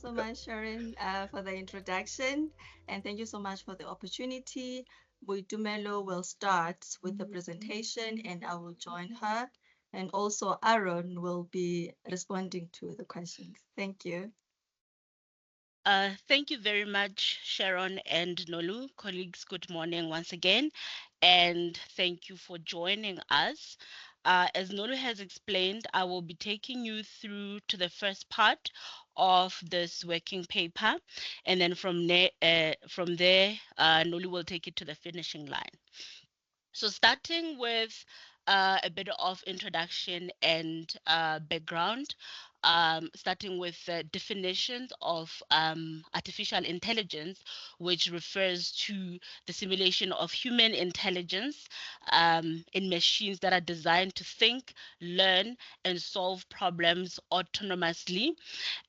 so much, Sharon, for the introduction, and thank you so much for the opportunity. Boitumelo will start with the presentation, and I will join her. And also, Aaron will be responding to the questions. Thank you. Thank you very much, Sharon and Nolu. Colleagues, good morning once again, and thank you for joining us. As Nolu has explained, I will be taking you through to the first part of this working paper, and then from there, Nolu will take it to the finishing line. So starting with a bit of introduction and background, starting with the definitions of artificial intelligence, which refers to the simulation of human intelligence in machines that are designed to think, learn, and solve problems autonomously.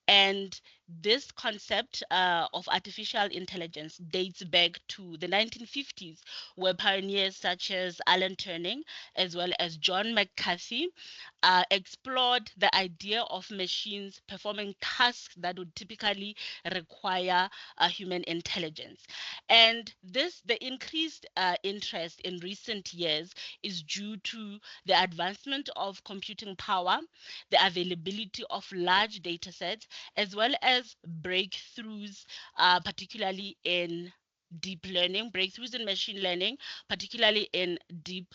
And this concept of artificial intelligence dates back to the 1950s, where pioneers such as Alan Turing as well as John McCarthy explored the idea of machines performing tasks that would typically require human intelligence. And the increased interest in recent years is due to the advancement of computing power, the availability of large data sets, as well as breakthroughs, particularly in deep learning, breakthroughs in machine learning, particularly in deep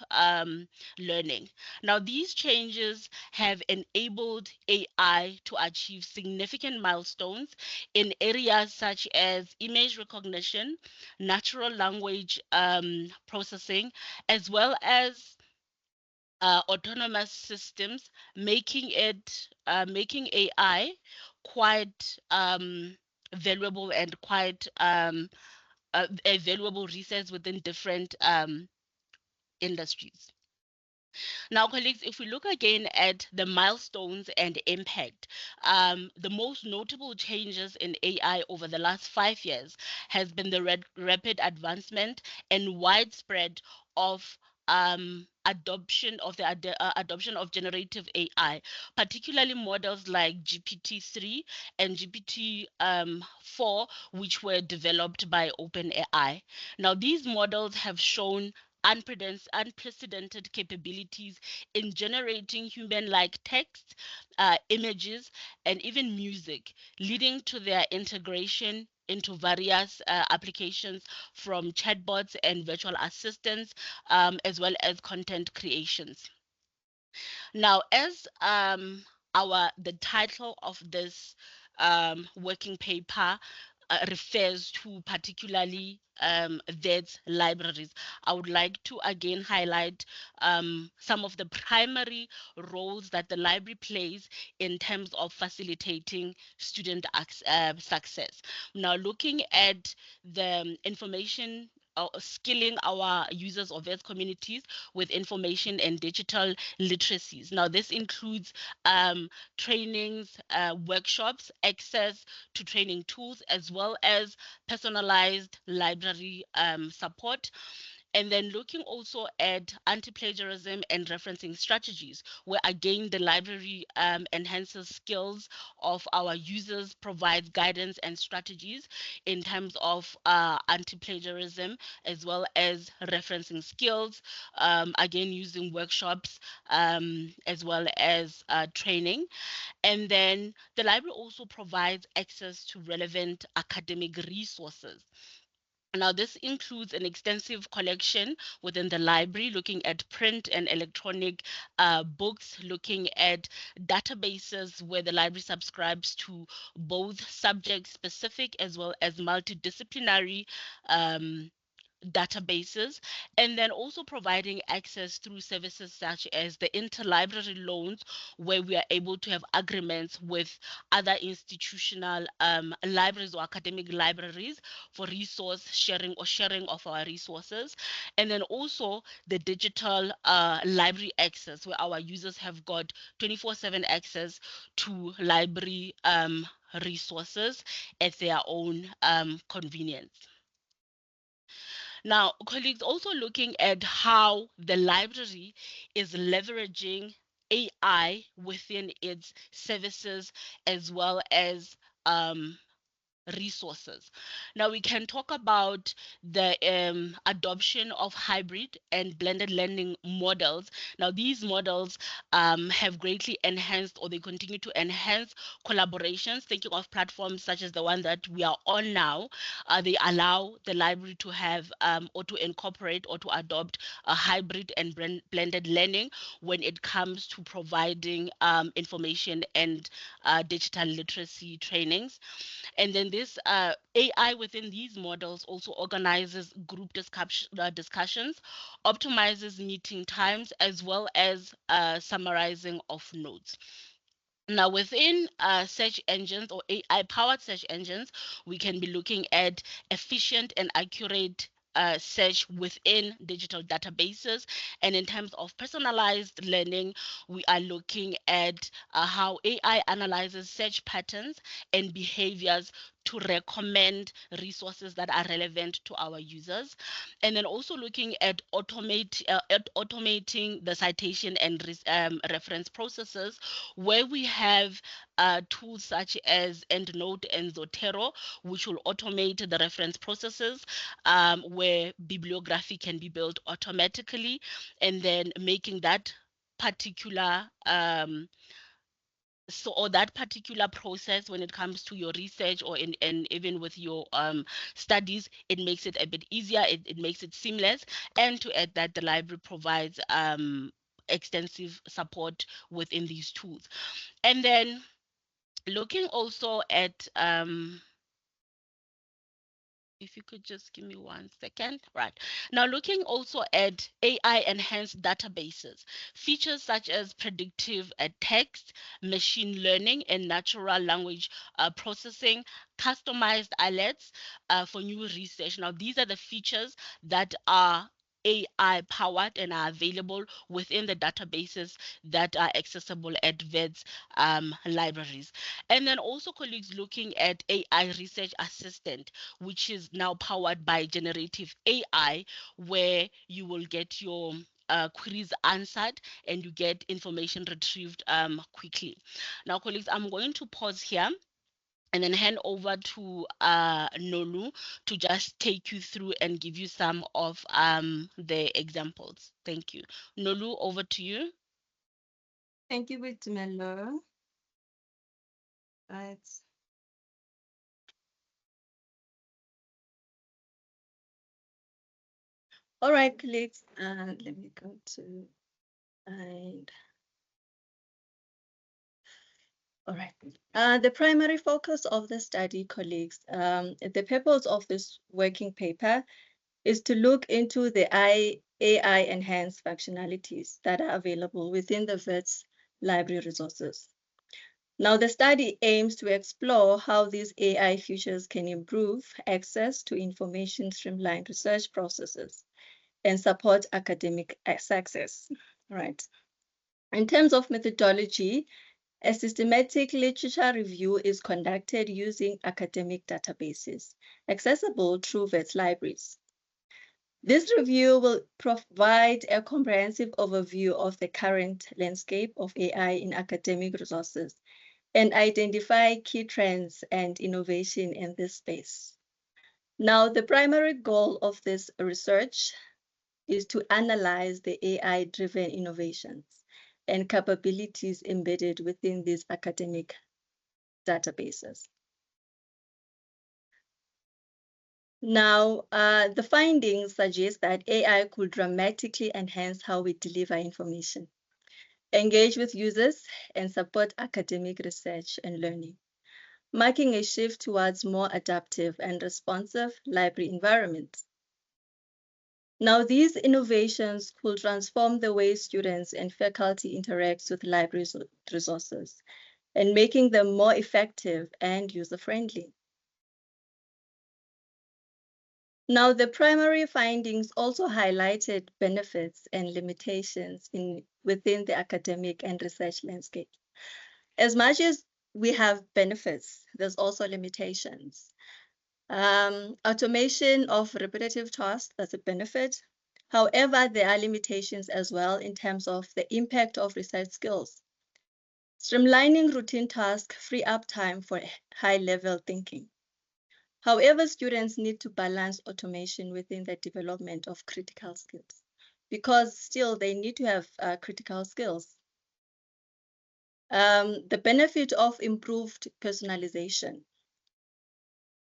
learning. Now, these changes have enabled AI to achieve significant milestones in areas such as image recognition, natural language processing, as well as autonomous systems, making AI quite valuable and quite a valuable resource within different industries. Now, colleagues, if we look again at the milestones and impact, the most notable changes in AI over the last 5 years has been the rapid advancement and widespread of adoption of generative AI, particularly models like GPT-3 and GPT-4, which were developed by OpenAI. Now, these models have shown unprecedented capabilities in generating human-like text, images, and even music, leading to their integration into various applications from chatbots and virtual assistants, as well as content creations. Now, as our the title of this working paper refers to particularly that libraries, I would like to again highlight some of the primary roles that the library plays in terms of facilitating student success. Now, looking at the information skilling our users of various communities with information and digital literacies. Now, this includes trainings, workshops, access to training tools, as well as personalized library support. And then looking also at anti-plagiarism and referencing strategies, where again the library enhances skills of our users, provides guidance and strategies in terms of anti-plagiarism, as well as referencing skills, again using workshops, as well as training. And then the library also provides access to relevant academic resources. Now, this includes an extensive collection within the library, looking at print and electronic books, looking at databases where the library subscribes to both subject specific as well as multidisciplinary um, databases, and then also providing access through services such as the interlibrary loans, where we are able to have agreements with other institutional libraries or academic libraries for resource sharing or sharing of our resources, and then also the digital library access, where our users have got 24/7 access to library resources at their own convenience. Now, colleagues, also looking at how the library is leveraging AI within its services, as well as resources. Now we can talk about the adoption of hybrid and blended learning models. Now these models have greatly enhanced, or they continue to enhance collaborations. Thinking of platforms such as the one that we are on now, they allow the library to have or to incorporate or to adopt a hybrid and blended learning when it comes to providing information and digital literacy trainings. And then this AI within these models also organizes group discussions, optimizes meeting times, as well as summarizing of notes. Now, within search engines or AI-powered search engines, we can be looking at efficient and accurate search within digital databases. And in terms of personalized learning, we are looking at how AI analyzes search patterns and behaviors to recommend resources that are relevant to our users. And then also looking at automating the citation and reference processes, where we have tools such as EndNote and Zotero, which will automate the reference processes, where bibliography can be built automatically, and then making that particular or that particular process when it comes to your research or and even with your studies, it makes it a bit easier, it makes it seamless. And to add that, the library provides extensive support within these tools. And then looking also at if you could just give me 1 second. Right. Now, looking also at AI enhanced databases, features such as predictive text, machine learning, and natural language processing, customized alerts for new research. Now, these are the features that are AI powered and are available within the databases that are accessible at VED's libraries. And then also, colleagues, looking at AI research assistant, which is now powered by generative AI, where you will get your queries answered and you get information retrieved quickly. Now, colleagues, I'm going to pause here and then hand over to Nolu to just take you through and give you some of the examples. Thank you. Nolu, over to you. Thank you, Boitumelo. Right. All right, colleagues, let me go to and all right. The primary focus of the study, colleagues, the purpose of this working paper is to look into the AI enhanced functionalities that are available within the VETS library resources. Now, the study aims to explore how these AI features can improve access to information, streamline research processes, and support academic success. Right. In terms of methodology, a systematic literature review is conducted using academic databases accessible through VETS libraries. This review will provide a comprehensive overview of the current landscape of AI in academic resources and identify key trends and innovation in this space. Now, the primary goal of this research is to analyze the AI-driven innovations and capabilities embedded within these academic databases. Now, the findings suggest that AI could dramatically enhance how we deliver information, engage with users, and support academic research and learning, marking a shift towards more adaptive and responsive library environments. Now, these innovations could transform the way students and faculty interact with library resources and making them more effective and user-friendly. Now, the primary findings also highlighted benefits and limitations within the academic and research landscape. As much as we have benefits, there's also limitations. Automation of repetitive tasks, that's a benefit. However, there are limitations as well in terms of the impact of research skills. Streamlining routine tasks free up time for high-level thinking. However, students need to balance automation within the development of critical skills because still they need to have critical skills. The benefit of improved personalization.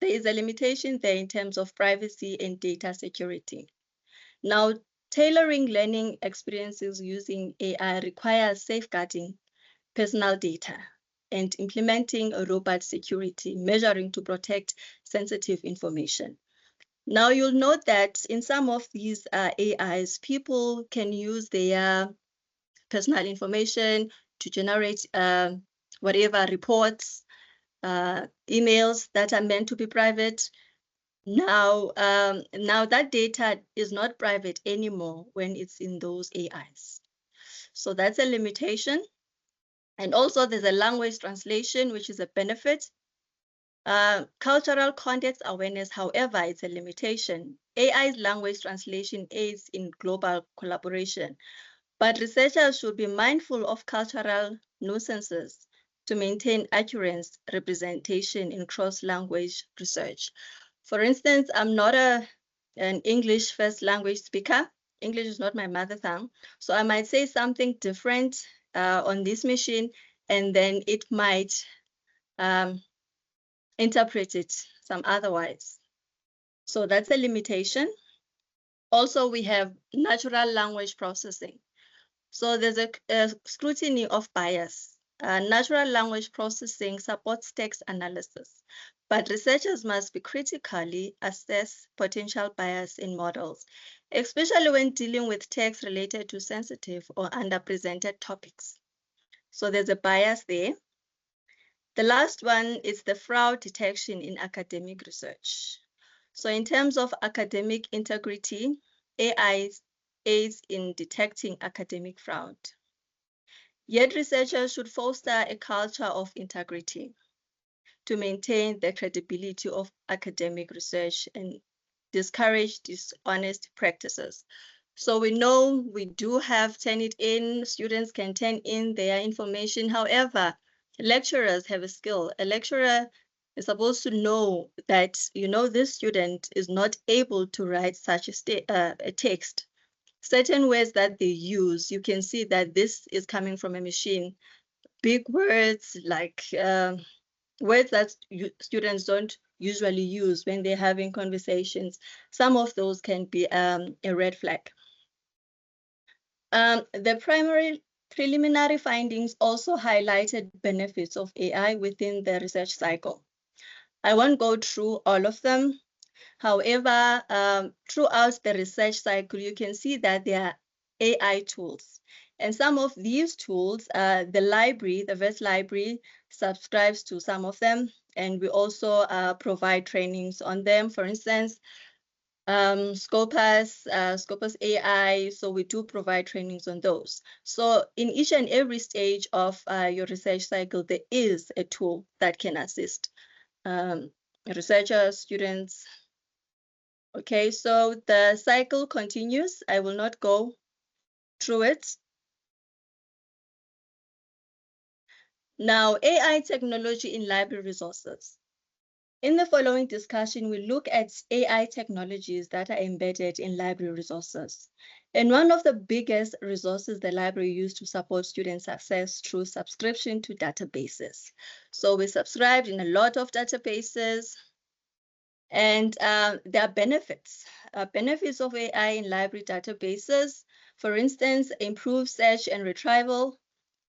There is a limitation there in terms of privacy and data security. Now, tailoring learning experiences using AI requires safeguarding personal data and implementing a robust security measuring to protect sensitive information. Now, you'll note that in some of these AIs, people can use their personal information to generate whatever reports, emails that are meant to be private. Now that data is not private anymore when it's in those AIs. So that's a limitation. And also there's a language translation, which is a benefit. Cultural context awareness, however, it's a limitation. AI's language translation aids in global collaboration, but researchers should be mindful of cultural nuances to maintain accurate representation in cross-language research. For instance, I'm not an English first language speaker. English is not my mother tongue. So I might say something different on this machine, and then it might interpret it some otherwise. So that's a limitation. Also, we have natural language processing. So there's a scrutiny of bias. Natural language processing supports text analysis, but researchers must be critically assess potential bias in models, especially when dealing with text related to sensitive or underrepresented topics. So there's a bias there. The last one is the fraud detection in academic research. So in terms of academic integrity, AI aids in detecting academic fraud. Yet researchers should foster a culture of integrity to maintain the credibility of academic research and discourage dishonest practices. So we know we do have Turnitin. Students can turn in their information. However, lecturers have a skill. A lecturer is supposed to know that, this student is not able to write such a text. Certain words that they use, you can see that this is coming from a machine. Big words like words that students don't usually use when they're having conversations. Some of those can be a red flag. The preliminary findings also highlighted benefits of AI within the research cycle. I won't go through all of them. However, throughout the research cycle, you can see that there are AI tools. And some of these tools, the VERS library subscribes to some of them. And we also provide trainings on them. For instance, Scopus AI. So we do provide trainings on those. So in each and every stage of your research cycle, there is a tool that can assist researchers, students. Okay, so the cycle continues. I will not go through it. Now, AI technology in library resources. In the following discussion, we look at AI technologies that are embedded in library resources. And one of the biggest resources the library uses to support student success through subscription to databases. So we subscribed in a lot of databases, and there are benefits. Benefits of AI in library databases, for instance, improved search and retrieval.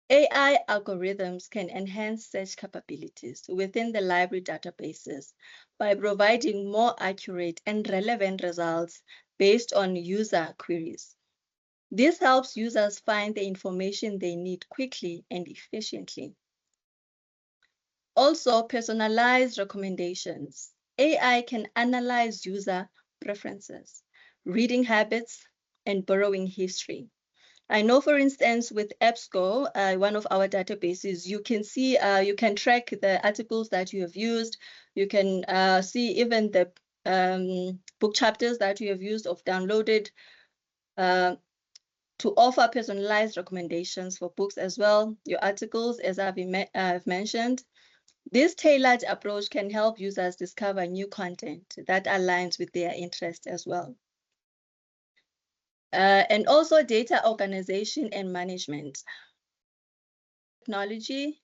AI algorithms can enhance search capabilities within the library databases by providing more accurate and relevant results based on user queries. This helps users find the information they need quickly and efficiently. Also, personalized recommendations. AI can analyze user preferences, reading habits, and borrowing history. I know, for instance, with EBSCO, one of our databases, you can see, you can track the articles that you have used. You can see even the book chapters that you have used or downloaded to offer personalized recommendations for books as well. Your articles, as I've mentioned. This tailored approach can help users discover new content that aligns with their interest as well. And also data organization and management. Technology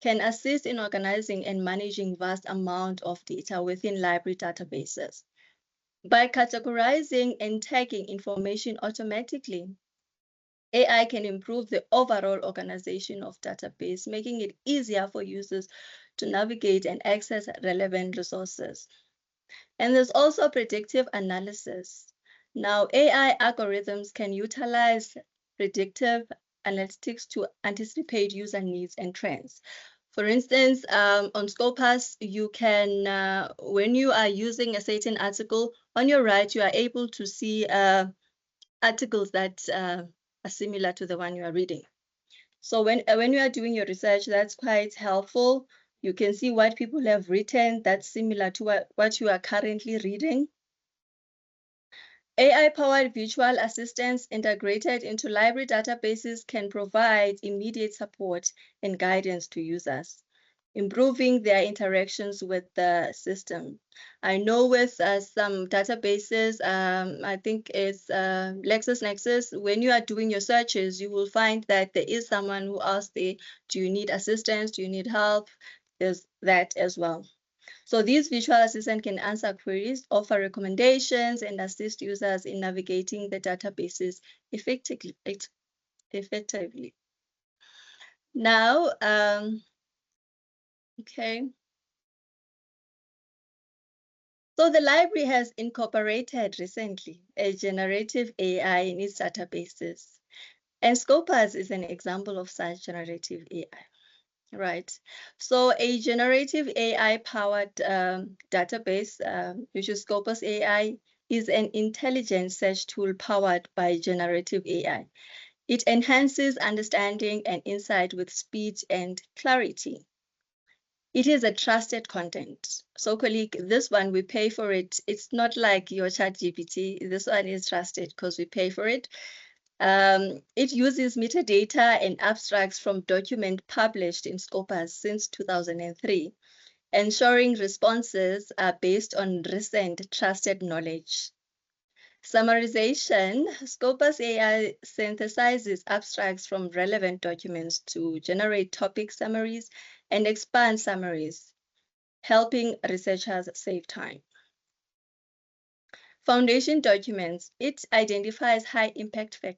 can assist in organizing and managing vast amount of data within library databases. By categorizing and tagging information automatically, AI can improve the overall organization of database, making it easier for users to navigate and access relevant resources. And there's also predictive analysis. Now, AI algorithms can utilize predictive analytics to anticipate user needs and trends. For instance, on Scopus, you can, when you are using a certain article, on your right, you are able to see articles that are similar to the one you are reading. So when you are doing your research, that's quite helpful. You can see what people have written that's similar to what you are currently reading. AI-powered virtual assistants integrated into library databases can provide immediate support and guidance to users, improving their interactions with the system. I know with some databases, I think it's LexisNexis, when you are doing your searches, you will find that there is someone who asks, do you need assistance? Do you need help? There's that as well. So these virtual assistants can answer queries, offer recommendations, and assist users in navigating the databases effectively. Now, okay. So the library has incorporated recently a generative AI in its databases. And Scopus is an example of such generative AI. Right. So a generative AI-powered database, which is Scopus AI, is an intelligent search tool powered by generative AI. It enhances understanding and insight with speed and clarity. It is a trusted content. So, colleague, this one we pay for it. It's not like your ChatGPT. This one is trusted because we pay for it. It uses metadata and abstracts from documents published in Scopus since 2003, ensuring responses are based on recent trusted knowledge. Summarization, Scopus AI synthesizes abstracts from relevant documents to generate topic summaries and expand summaries, helping researchers save time. Foundation documents, it identifies high impact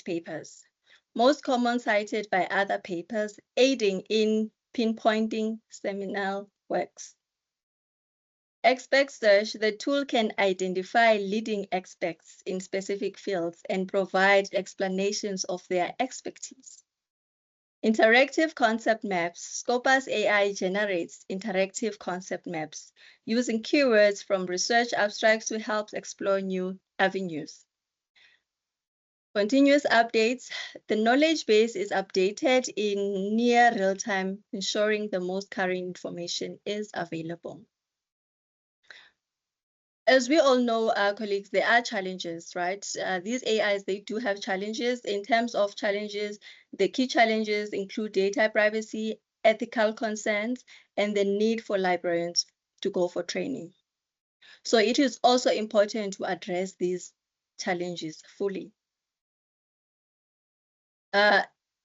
papers, most common cited by other papers, aiding in pinpointing seminal works. Expert search, the tool can identify leading experts in specific fields and provide explanations of their expertise. Interactive concept maps. Scopus AI generates interactive concept maps using keywords from research abstracts to help explore new avenues. Continuous updates. The knowledge base is updated in near real time, ensuring the most current information is available. As we all know, our colleagues, there are challenges, right? These AIs, they do have challenges. In terms of challenges, the key challenges include data privacy, ethical concerns, and the need for librarians to go for training. So it is also important to address these challenges fully.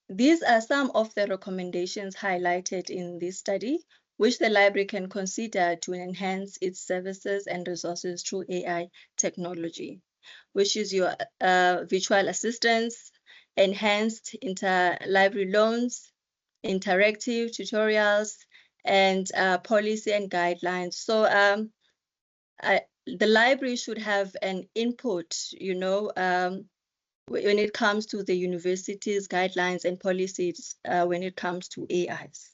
These are some of the recommendations highlighted in this study, which the library can consider to enhance its services and resources through AI technology, which is your virtual assistants, enhanced interlibrary loans, interactive tutorials, and policy and guidelines. So the library should have an input, when it comes to the university's guidelines and policies when it comes to AIs.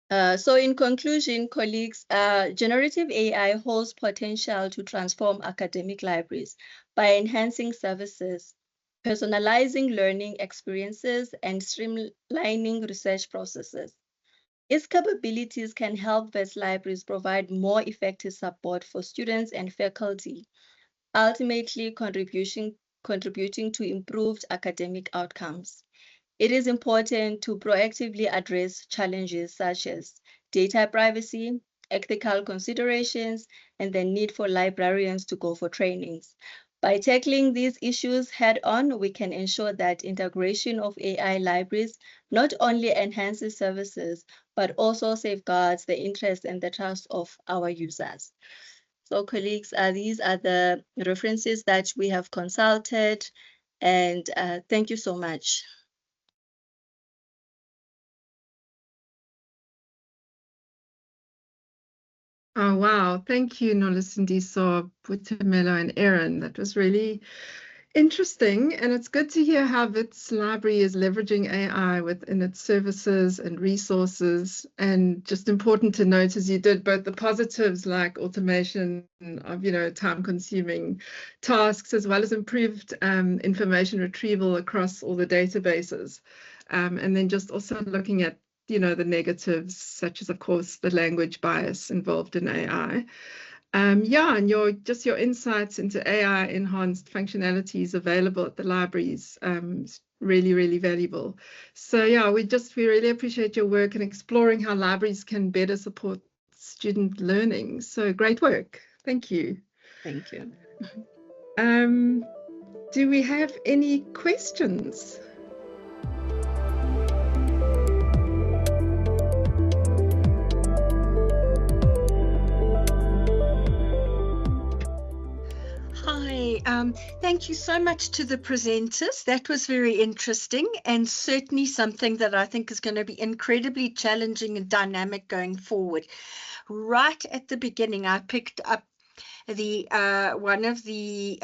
So in conclusion, colleagues, generative AI holds potential to transform academic libraries by enhancing services, personalizing learning experiences, and streamlining research processes. Its capabilities can help best libraries provide more effective support for students and faculty, ultimately contributing to improved academic outcomes. It is important to proactively address challenges such as data privacy, ethical considerations, and the need for librarians to go for trainings. By tackling these issues head on, we can ensure that integration of AI libraries not only enhances services, but also safeguards the interests and the trust of our users. So colleagues, these are the references that we have consulted, and thank you so much. Oh, wow. Thank you, Nolusindiso, Boitumelo, and Aaron. That was really interesting. And it's good to hear how Wits Library is leveraging AI within its services and resources. And just important to note, as you did, both the positives like automation of, time-consuming tasks, as well as improved information retrieval across all the databases. And then just also looking at the negatives, such as, of course, the language bias involved in AI. And your insights into AI enhanced functionalities available at the libraries is really, really valuable. So we really appreciate your work in exploring how libraries can better support student learning. So great work. Thank you. Thank you. Do we have any questions? Hi, thank you so much to the presenters. That was very interesting and certainly something that I think is going to be incredibly challenging and dynamic going forward. Right at the beginning, I picked up the one of the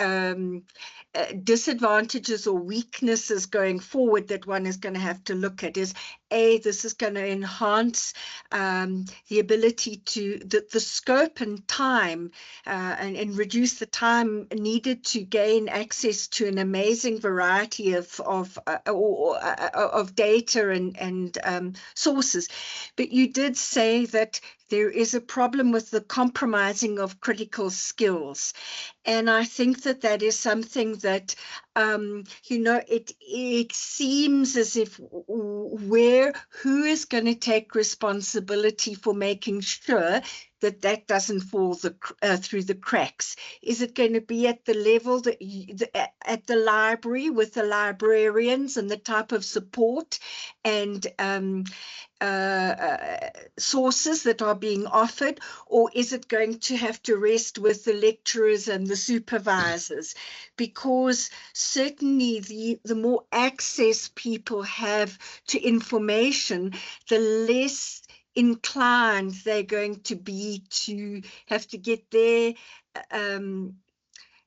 disadvantages or weaknesses going forward that one is going to have to look at is this is going to enhance the ability to the scope and time and reduce the time needed to gain access to an amazing variety of data and sources. But you did say that there is a problem with the compromising of critical skills. And I think that is something that, it seems as if who is going to take responsibility for making sure that doesn't fall through the cracks? Is it going to be at the level at the library with the librarians and the type of support and sources that are being offered, or is it going to have to rest with the lecturers and the supervisors? Because certainly the more access people have to information, the less inclined they're going to be to have to get their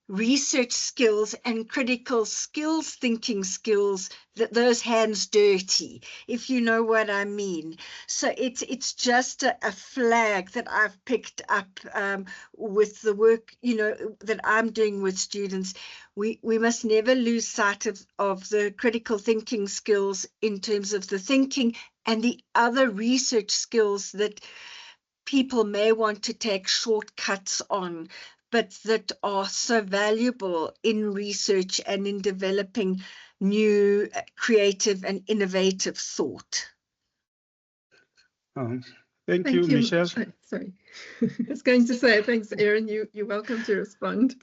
research skills and critical skills, thinking skills, those hands dirty, if you know what I mean. So it's just a flag that I've picked up with the work, that I'm doing with students. We must never lose sight of the critical thinking skills in terms of the thinking and the other research skills that people may want to take shortcuts on, but that are so valuable in research and in developing new, creative and innovative thought. Thank you, Michelle. Sorry. I was going to say, thanks, Aaron. You're welcome to respond.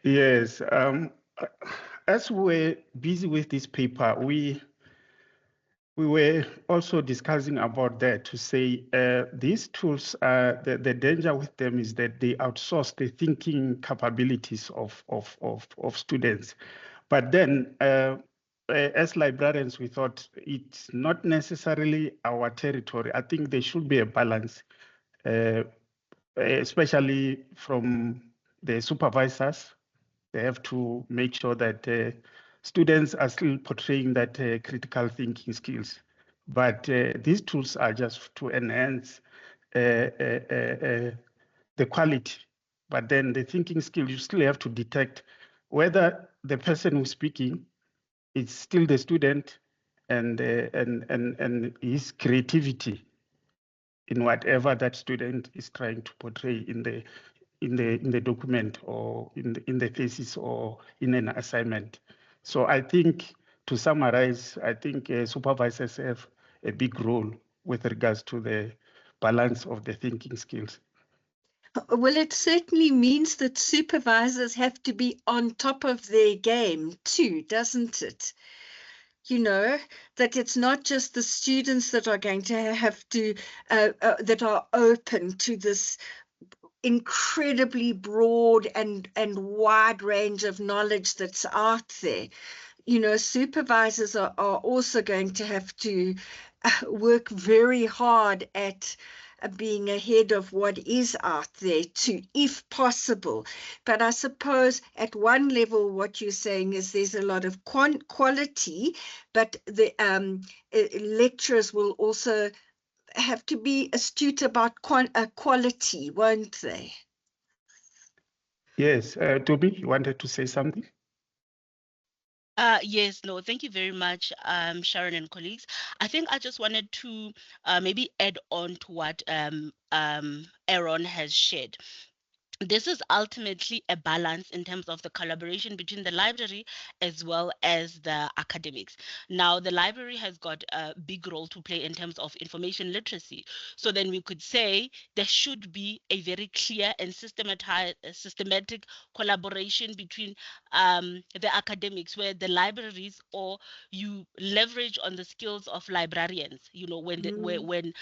Yes. As we're busy with this paper, we were also discussing about that to say these tools, the danger with them is that they outsource the thinking capabilities of students. But then, as librarians, we thought it's not necessarily our territory. I think there should be a balance, especially from the supervisors. They have to make sure that students are still portraying that critical thinking skills. But these tools are just to enhance the quality. But then the thinking skill, you still have to detect whether the person who's speaking is still the student and his creativity in whatever that student is trying to portray in in the document or in the thesis or in an assignment. So I think, to summarize, I think supervisors have a big role with regards to the balance of the thinking skills. Well, it certainly means that supervisors have to be on top of their game too, doesn't it? You know, that it's not just the students that are going to have to, that are open to this incredibly broad and wide range of knowledge that's out there. You know, supervisors are also going to have to work very hard at being ahead of what is out there too, if possible. But I suppose at one level, what you're saying is there's a lot of quality, but the lecturers will also have to be astute about quality, won't they? Yes, Toby, you wanted to say something? Yes, no, thank you very much, Sharon and colleagues. I think I just wanted to maybe add on to what Aaron has shared. This is ultimately a balance in terms of the collaboration between the library as well as the academics. Now, the library has got a big role to play in terms of information literacy. So then we could say there should be a very clear and systematic collaboration between the academics, where the libraries, or you leverage on the skills of librarians, you know, when when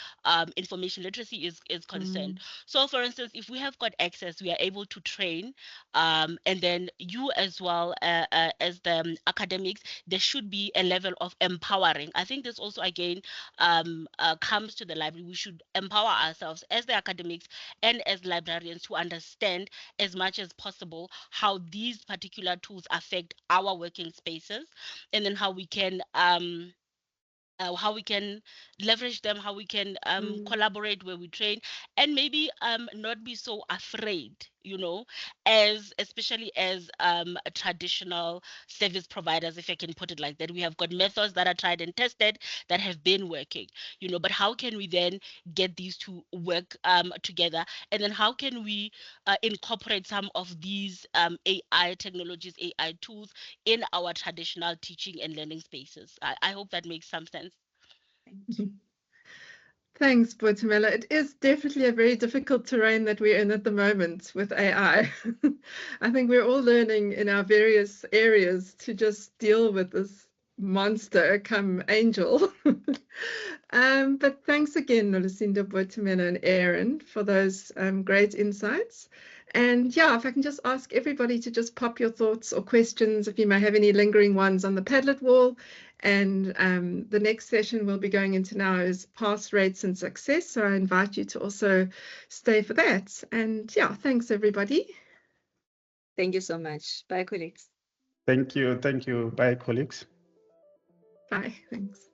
information literacy is concerned. So, for instance, if we have got access, we are able to train, and then you as well, as the academics, there should be a level of empowering. I think this also again comes to the library. We should empower ourselves as the academics and as librarians to understand as much as possible how these particular tools affect our working spaces, and then how we can leverage them, how we can collaborate where we train, and maybe not be so afraid, you know, as especially as traditional service providers, if I can put it like that. We have got methods that are tried and tested that have been working, you know, but how can we then get these to work together, and then how can we incorporate some of these AI technologies, AI tools in our traditional teaching and learning spaces? I hope that makes some sense. Thank you. Thanks, Boitumelo. It is definitely a very difficult terrain that we're in at the moment with AI. I think we're all learning in our various areas to just deal with this monster come angel. But thanks again, Nolusindiso, Boitumelo, and Aaron, for those great insights. And yeah, if I can just ask everybody to just pop your thoughts or questions, if you may have any lingering ones, on the Padlet wall. And the next session we'll be going into now is pass rates and success. So I invite you to also stay for that. And yeah, thanks everybody. Thank you so much. Bye, colleagues. Thank you. Thank you. Bye, colleagues. Bye. Thanks.